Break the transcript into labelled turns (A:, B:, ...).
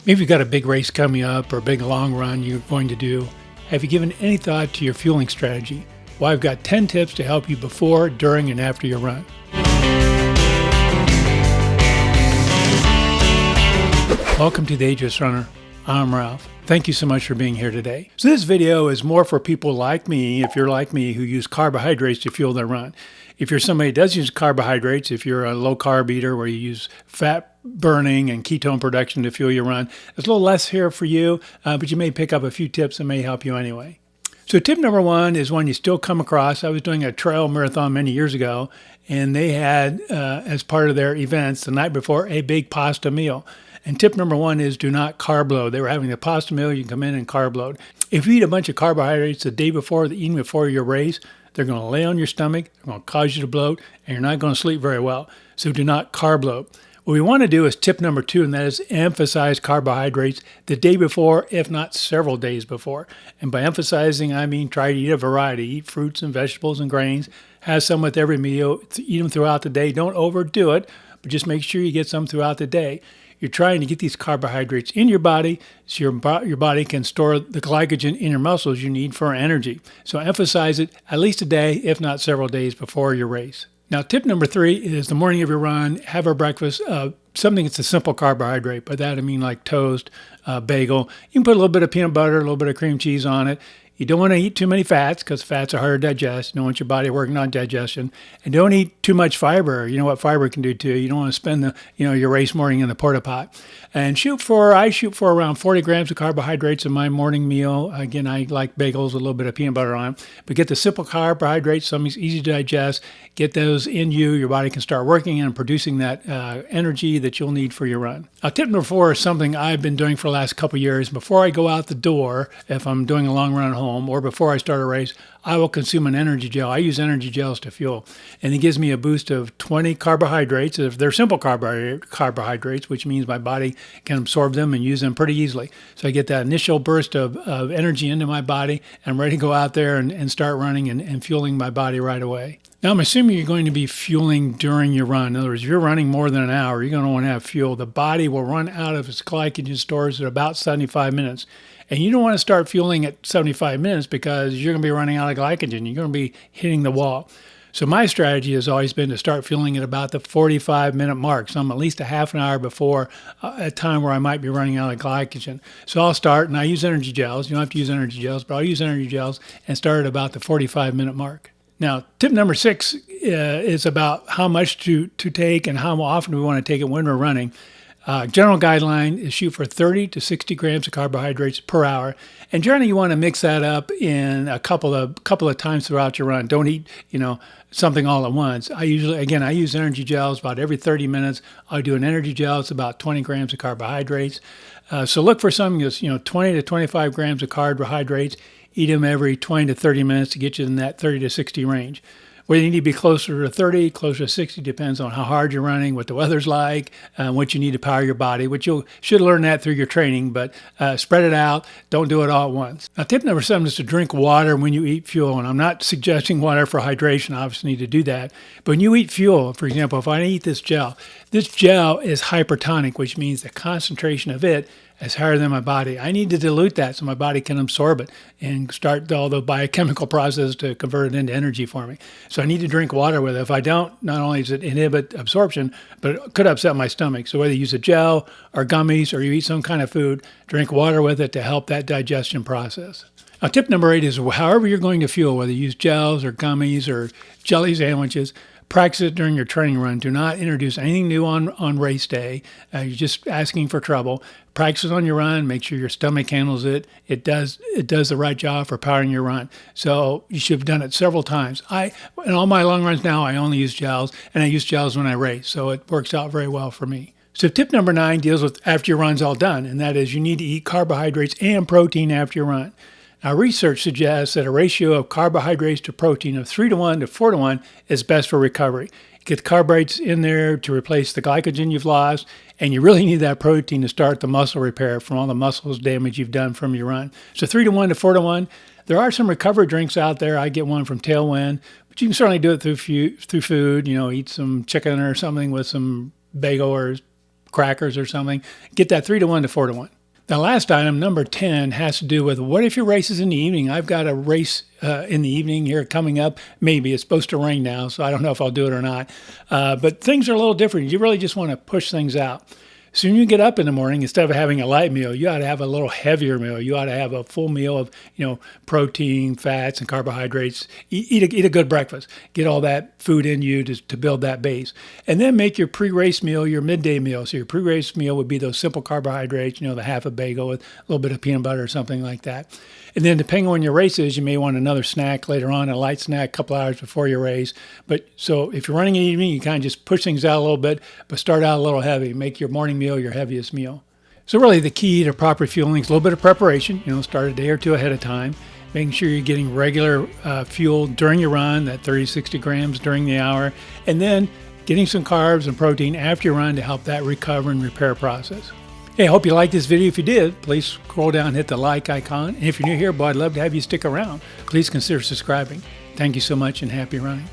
A: Maybe you've got a big race coming up or a big long run you're going to do. Have you given any thought to your fueling strategy? Well, I've got 10 tips to help you before, during, and after your run. Welcome to the Ageless Runner. I'm Ralph. Thank you so much for being here today. So this video is more for people like me, if you're like me, who use carbohydrates to fuel their run. If you're somebody who does use carbohydrates, if you're a low carb eater where you use fat burning and ketone production to fuel your run, there's a little less here for you, but you may pick up a few tips that may help you anyway. So tip number one is one you still come across. I was doing a trail marathon many years ago, and they had, as part of their events the night before, a big pasta meal. And tip number one is do not carb load. They were having a pasta meal. You can come in and carb load. If you eat a bunch of carbohydrates the day before, the evening before your race, they're going to lay on your stomach. They're going to cause you to bloat, and you're not going to sleep very well. So do not carb load. What we want to do is tip number two, and that is emphasize carbohydrates the day before, if not several days before. And by emphasizing, I mean try to eat a variety. Eat fruits and vegetables and grains. Have some with every meal. Eat them throughout the day. Don't overdo it, but just make sure you get some throughout the day. You're trying to get these carbohydrates in your body so your body can store the glycogen in your muscles you need for energy. So emphasize it at least a day, if not several days before your race. Now, tip number three is the morning of your run, have a breakfast, something that's a simple carbohydrate. By that, I mean like toast, bagel. You can put a little bit of peanut butter, a little bit of cream cheese on it. You don't want to eat too many fats because fats are hard to digest. You don't want your body working on digestion. And don't eat too much fiber. You know what fiber can do too. You don't want to spend your race morning in the porta pot. And I shoot for around 40 grams of carbohydrates in my morning meal. Again, I like bagels with a little bit of peanut butter on them. But get the simple carbohydrates, something easy to digest. Get those in you. Your body can start working and producing that energy that you'll need for your run. Now, tip number four is something I've been doing for the last couple of years. Before I go out the door, if I'm doing a long run at home, or before I start a race, I will consume an energy gel. I use energy gels to fuel, and it gives me a boost of 20 carbohydrates. If they're simple carbohydrates, which means my body can absorb them and use them pretty easily. So I get that initial burst of energy into my body, and I'm ready to go out there and start running and fueling my body right away. Now, I'm assuming you're going to be fueling during your run. In other words, if you're running more than an hour, you're going to want to have fuel. The body will run out of its glycogen stores at about 75 minutes. And you don't want to start fueling at 75 minutes because you're going to be running out of glycogen. You're going to be hitting the wall. So my strategy has always been to start fueling at about the 45-minute mark. So I'm at least a half an hour before a time where I might be running out of glycogen. So I'll start, and I use energy gels. You don't have to use energy gels, but I'll use energy gels and start at about the 45-minute mark. Now, tip number six is about how much to take and how often we want to take it when we're running. General guideline is shoot for 30 to 60 grams of carbohydrates per hour. And generally you want to mix that up in a couple of times throughout your run. Don't eat, something all at once. I use energy gels about every 30 minutes. I do an energy gel. It's about 20 grams of carbohydrates. So look for something that's, 20 to 25 grams of carbohydrates. Eat them every 20 to 30 minutes to get you in that 30 to 60 range. Whether you need to be closer to 30, closer to 60, depends on how hard you're running, what the weather's like, what you need to power your body, which you should learn that through your training, but spread it out. Don't do it all at once. Now, tip number 7 is to drink water when you eat fuel. And I'm not suggesting water for hydration. Obviously, you need to do that. But when you eat fuel, for example, if I eat this gel is hypertonic, which means the concentration of it is higher than my body. I need to dilute that so my body can absorb it and start all the biochemical process to convert it into energy for me. So I need to drink water with it. If I don't, not only does it inhibit absorption, but it could upset my stomach. So whether you use a gel or gummies or you eat some kind of food, drink water with it to help that digestion process. Now, tip number 8 is however you're going to fuel, whether you use gels or gummies or jelly sandwiches, practice it during your training run. Do not introduce anything new on race day. You're just asking for trouble. Practice it on your run. Make sure your stomach handles it. It does the right job for powering your run. So you should have done it several times. In all my long runs now, I only use gels, and I use gels when I race. So it works out very well for me. So tip number 9 deals with after your run's all done, and that is you need to eat carbohydrates and protein after your run. Now, research suggests that a ratio of carbohydrates to protein of 3-to-1 to 4-to-1 is best for recovery. Get the carbohydrates in there to replace the glycogen you've lost, and you really need that protein to start the muscle repair from all the muscles damage you've done from your run. So 3-to-1 to 4-to-1. There are some recovery drinks out there. I get one from Tailwind, but you can certainly do it through food. Eat some chicken or something with some bagel or crackers or something. Get that 3-to-1 to 4-to-1. The last item, number 10, has to do with what if your race is in the evening? I've got a race in the evening here coming up. Maybe it's supposed to rain now, so I don't know if I'll do it or not. But things are a little different. You really just want to push things out. So when you get up in the morning, instead of having a light meal, you ought to have a little heavier meal. You ought to have a full meal of, protein, fats, and carbohydrates. Eat a good breakfast. Get all that food in you to build that base. And then make your pre-race meal your midday meal. So your pre-race meal would be those simple carbohydrates, the half a bagel with a little bit of peanut butter or something like that. And then depending on when your race is, you may want another snack later on, a light snack a couple hours before your race. But so if you're running in the evening, you kind of just push things out a little bit, but start out a little heavy. Make your morning meal your heaviest meal. So really the key to proper fueling is a little bit of preparation. Start a day or two ahead of time. Making sure you're getting regular fuel during your run, that 30-60 grams during the hour. And then getting some carbs and protein after your run to help that recover and repair process. Hey, I hope you liked this video. If you did, please scroll down and hit the like icon. And if you're new here, boy, I'd love to have you stick around. Please consider subscribing. Thank you so much and happy running.